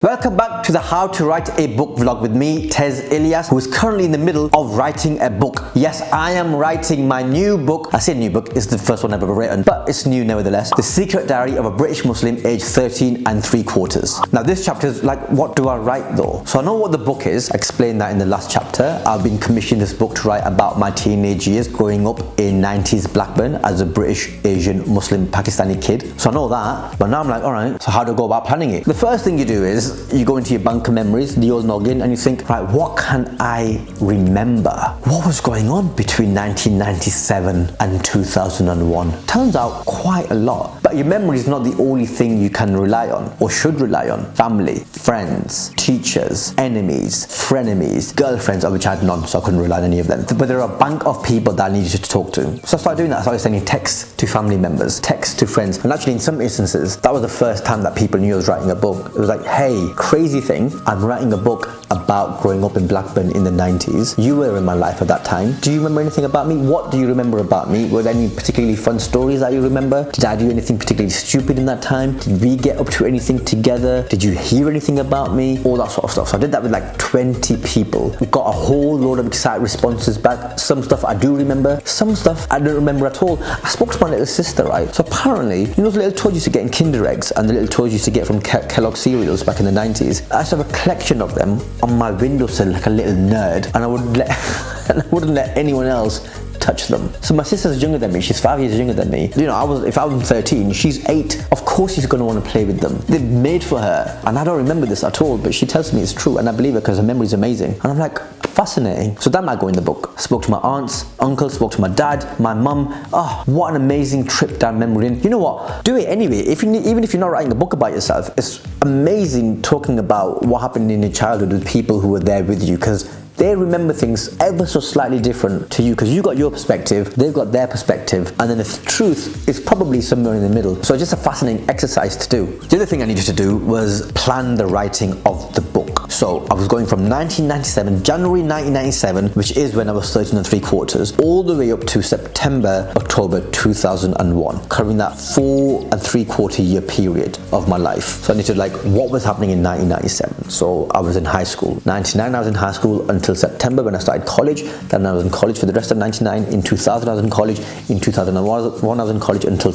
Welcome back to the How to Write a Book vlog with me, Tez Ilyas, who is currently in the middle of writing a book. Yes, I am writing my new book. I say new book, it's the first one I've ever written, but it's new nevertheless. The Secret Diary of a British Muslim aged 13 3/4. Now this chapter is like, what do I write though? So I know what the book is, I explained that in the last chapter. I've been commissioned this book to write about my teenage years growing up in 90s Blackburn as a British, Asian, Muslim, Pakistani kid. So I know that, but now I'm like, alright, so how do I go about planning it? The first thing you do is you go into your bank of memories, the old login, and you think, right, what can I remember? What was going on between 1997 and 2001? Turns out quite a lot. But your memory is not the only thing you can rely on or should rely on. Family, friends, teachers, enemies, frenemies, girlfriends, of which I had none, so I couldn't rely on any of them. But there are a bank of people that I needed to talk to. So I started doing that. I started sending texts to family members, texts to friends. And actually in some instances, that was the first time that people knew I was writing a book. It was like, hey, crazy thing, I'm writing a book about growing up in Blackburn in the 90s. You were in my life at that time. Do you remember anything about me? What do you remember about me? Were there any particularly fun stories that you remember? Did I do anything particularly stupid in that time? Did we get up to anything together? Did you hear anything about me? All that sort of stuff. So I did that with like 20 people. We got a whole load of excited responses back. Some stuff I do remember, some stuff I don't remember at all. I spoke to my little sister, right? So apparently, you know those little toys you used to get in Kinder eggs and the little toys you used to get from Kellogg's cereals back in the 90s? I used to have a collection of them on my windowsill like a little nerd, and I wouldn't let anyone else touch them. So my sister's younger than me, she's 5 years younger than me. You know, if I was 13, she's 8. Of course she's going to want to play with them. They're made for her, and I don't remember this at all, but she tells me it's true, and I believe her because her memory is amazing. And I'm like, fascinating. So that might go in the book. I spoke to my aunts, uncles, spoke to my dad, my mum. Oh, what an amazing trip down memory lane. You know what? Do it anyway. Even if you're not writing a book about yourself, it's amazing talking about what happened in your childhood with people who were there with you, because they remember things ever so slightly different to you, because you got your perspective, they've got their perspective, and then the truth is probably somewhere in the middle. So it's just a fascinating exercise to do. The other thing I needed to do was plan the writing of the book. So I was going from 1997, January 1997, which is when I was 13 3/4, all the way up to September, October 2001, covering that 4 3/4 year period of my life. So I needed like what was happening in 1997. So I was in high school. 99 I was in high school until September when I started college. Then I was in college for the rest of 99. In 2000 I was in college. In 2001 I was in college until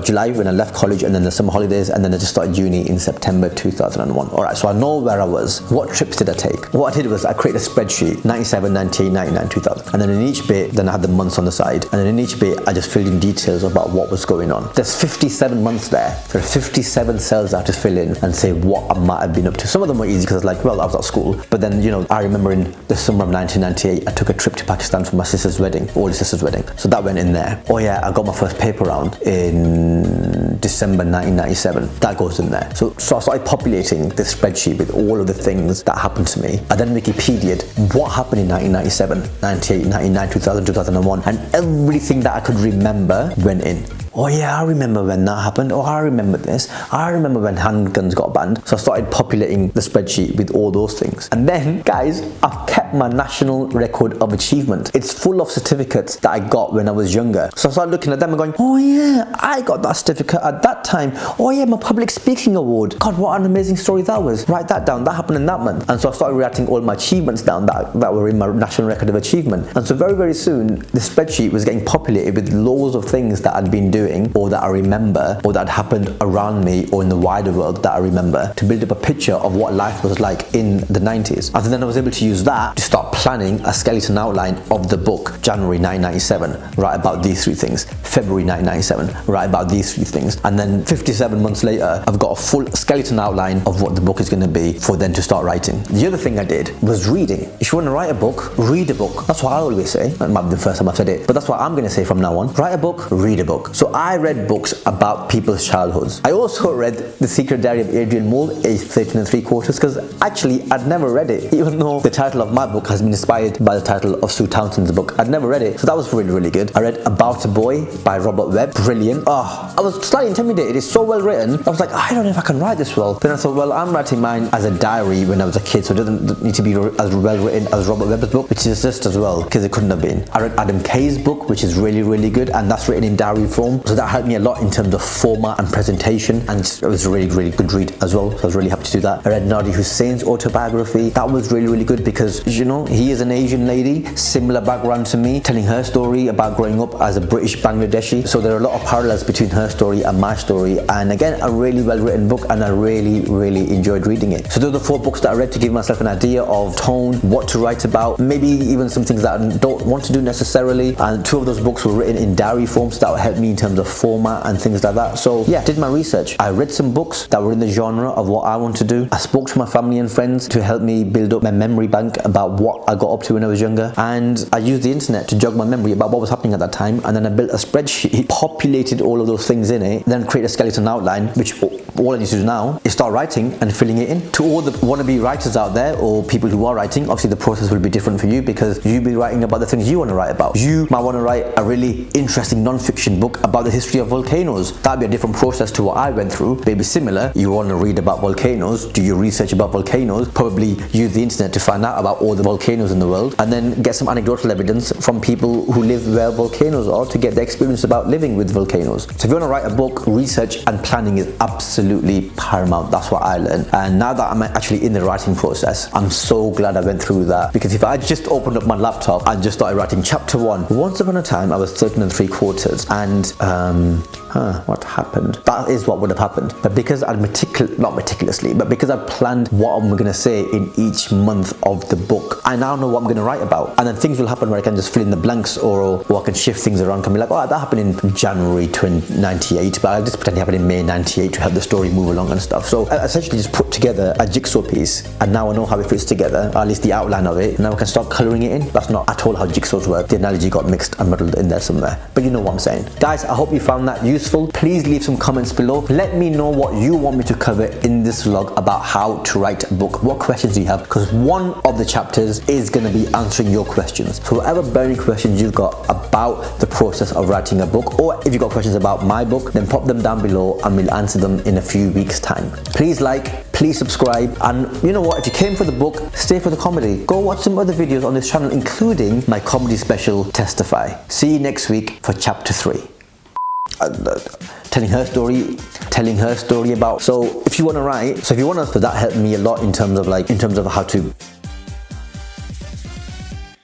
July when I left college, and then the summer holidays, and then I just started uni in September 2001. Alright, so I know where I was. What trips did I take? What I did was I created a spreadsheet, 97, 98, 99, 2000. And then in each bit, then I had the months on the side. And then in each bit, I just filled in details about what was going on. There's 57 months there. There are 57 cells I have to fill in and say what I might have been up to. Some of them were easy because like, well, I was at school. But then, you know, I remember in the summer of 1998, I took a trip to Pakistan for my sister's wedding, older sister's wedding. So that went in there. Oh yeah, I got my first paper round in December 1997. That goes in there. So I started populating this spreadsheet with all of the things that happened to me. I then Wikipedia'd what happened in 1997, 98, 99, 2000, 2001, and everything that I could remember went in. Oh yeah, I remember when that happened. Oh, I remember this. I remember when handguns got banned. So I started populating the spreadsheet with all those things. And then, guys, I've kept my national record of achievement. It's full of certificates that I got when I was younger. So I started looking at them and going, oh yeah, I got that certificate at that time. Oh yeah, my public speaking award. God, what an amazing story that was. Write that down. That happened in that month. And so I started writing all my achievements down that were in my national record of achievement. And so very, very soon, the spreadsheet was getting populated with loads of things that I'd been doing, or that I remember, or that happened around me or in the wider world that I remember, to build up a picture of what life was like in the 90s. And then I was able to use that to start planning a skeleton outline of the book. January 1997, write about these 3 things. February 1997, write about these 3 things. And then 57 months later, I've got a full skeleton outline of what the book is going to be for then to start writing. The other thing I did was reading. If you want to write a book, read a book. That's what I always say. That might be the first time I've said it, but that's what I'm going to say from now on. Write a book, read a book. So I read books about people's childhoods. I also read The Secret Diary of Adrian Mole, aged 13 3/4, because actually I'd never read it, even though the title of my book has been inspired by the title of Sue Townsend's book. I'd never read it, so that was really, really good. I read About a Boy by Robert Webb. Brilliant. Oh, I was slightly intimidated. It's so well written. I was like, I don't know if I can write this well. Then I thought, well, I'm writing mine as a diary when I was a kid, so it doesn't need to be as well written as Robert Webb's book, which is just as well, because it couldn't have been. I read Adam Kay's book, which is really, really good, and that's written in diary form. long, so that helped me a lot in terms of format and presentation, and it was a really good read as well, so I was really happy to do that. I read Nadi Hussein's autobiography. That was really good because, you know, he is an Asian lady, similar background to me, telling her story about growing up as a British Bangladeshi. So there are a lot of parallels between her story and my story, and again, a really well written book, and I really enjoyed reading it. So those are the 4 books that I read to give myself an idea of tone, what to write about, maybe even some things that I don't want to do necessarily, and 2 of those books were written in diary form, so that would help me in terms of format and things like that. So yeah, did my research. I read some books that were in the genre of what I want to do. I spoke to my family and friends to help me build up my memory bank about what I got up to when I was younger, and I used the internet to jog my memory about what was happening at that time, and then I built a spreadsheet, populated all of those things in it, then created a skeleton outline, which all I need to do now is start writing and filling it in. To all the wannabe writers out there, or people who are writing, obviously the process will be different for you because you'll be writing about the things you want to write about. You might want to write a really interesting non-fiction book about the history of volcanoes. That'd be a different process to what I went through. Maybe similar. You want to read about volcanoes, do your research about volcanoes, probably use the internet to find out about all the volcanoes in the world, and then get some anecdotal evidence from people who live where volcanoes are to get the experience about living with volcanoes. So if you want to write a book, research and planning is absolutely paramount. That's what I learned, and now that I'm actually in the writing process, I'm so glad I went through that, because if I just opened up my laptop and just started writing chapter 1, once upon a time I was 13 3/4, and what happened? That is what would have happened. But because I'd not meticulously, but because I planned what I'm going to say in each month of the book, I now know what I'm going to write about, and then things will happen where I can just fill in the blanks, or I can shift things around. Can be like, oh, that happened in January 98, but I'll just pretend it happened in May 98 to help the story move along and stuff. So I essentially just put together a jigsaw piece, and now I know how it fits together, or at least the outline of it. Now I can start colouring it in. That's not at all how jigsaws work. The analogy got mixed and muddled in there somewhere, but you know what I'm saying. Guys, I hope you found that useful. Please leave some comments below. Let me know what you want me to cover in this vlog about how to write a book. What questions do you have? Because one of the chapters is going to be answering your questions. So whatever burning questions you've got about the process of writing a book, or if you've got questions about my book, then pop them down below and we'll answer them in a few weeks' time. Please like, please subscribe, and you know what, if you came for the book, stay for the comedy. Go watch some other videos on this channel, including my comedy special, Testify. See you next week for chapter 3. Telling her story about, so if you want to write, so if you want to, that helped me a lot in terms of how to